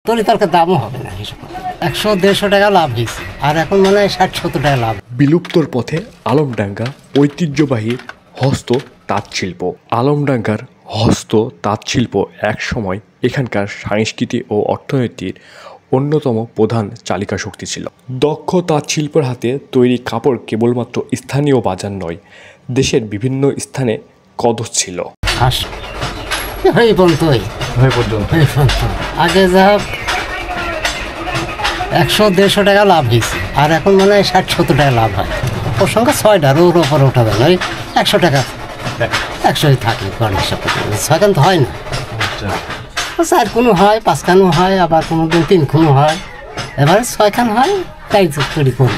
তরি তরকার দামও হবে না হিসাব 100-150 টাকা লাভ হয়েছে, আর এখন মনে হয় 60-70 টাকা লাভ। বিলুপ্তর পথে আলমডাঙ্গা ঐতিহ্যবাহী হস্ত তাঁত শিল্প। আলমডাঙ্গার হস্ত তাঁত শিল্প একসময় এখানকার সংস্কৃতি ও অর্থনীতির অন্যতম প্রধান চালিকা শক্তি ছিল। দক্ষ তাঁত শিল্পের হাতে তৈরি কাপড় কেবলমাত্র স্থানীয় বাজার নয়, দেশের বিভিন্ন স্থানে কদর ছিল। হয়ে পর্যন্তই আগে যা 100-150 টাকা লাভ হয়েছে, আর এখন মনে হয় 60-70 টাকা লাভ হয়। ওর সঙ্গে 6টার ওর ওপর ওঠা যায় না, ওই 100 টাকা 100ই থাকে। 6 খান তো হয় না, 4 কোনো হয়, 5 খানও হয়, আবার কোনো দিন 3 খানও হয়, এবারে 6 খান হয়। তাই তৈরি করি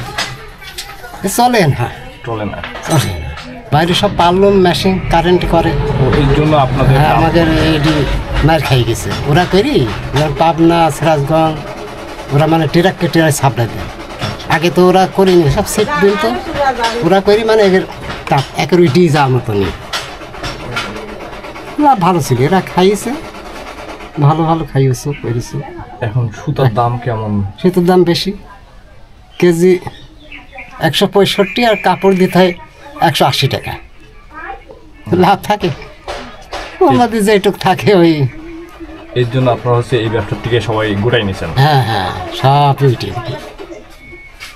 চলে না, চলে না। বাইরে সব পারলুম মেশিন কারেন্ট করে, এর জন্য আপনাদের আমাদের এটি মার খাই গেছে। ওরা করি পাবনা সিরাজগঞ্জ, ওরা মানে টেরাককে টেরাক সাপ্লাই দেয়। আগে তো ওরা করিনি, সব সেট দিন তো ওরা করি, মানে এর একের উইটি যা মতো নিয়ে লাভ ভালো ছিল। এরা খাইয়েছে, ভালো ভালো খাইয়েছে করেছে। এখন সুতার দাম কেমন? সুতার দাম বেশি, কেজি 165, আর কাপড় দিতে হয় 180 টাকা। লাভ থাকে আমাদের যেটুক থাকে ওই। এর জন্য আপনারা হচ্ছে এই ব্যবসার থেকে সবাই গোটাই নিয়েছেন? হ্যাঁ হ্যাঁ, সব উইটি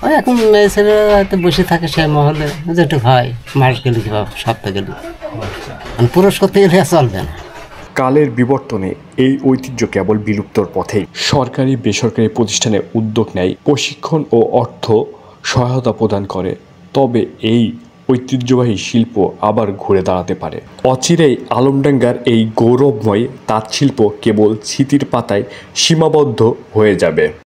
ওই এখন মেয়ে ছেলেরা হয়তো বসে থাকে সে মহলে, যেটুক হয় মাস গেলে কিংবা সপ্তাহ গেলে, পুরুষ করতে গেলে চলবে না। কালের বিবর্তনে এই ঐতিহ্য কেবল বিলুপ্তর পথেই। সরকারি বেসরকারি প্রতিষ্ঠানে উদ্যোগ নেয়, প্রশিক্ষণ ও অর্থ সহায়তা প্রদান করে, তবে এই ঐতিহ্যবাহী শিল্প আবার ঘুরে দাঁড়াতে পারে। অচিরেই আলমডাঙ্গার এই গৌরবময় তাঁত শিল্প কেবল স্মৃতির পাতায় সীমাবদ্ধ হয়ে যাবে।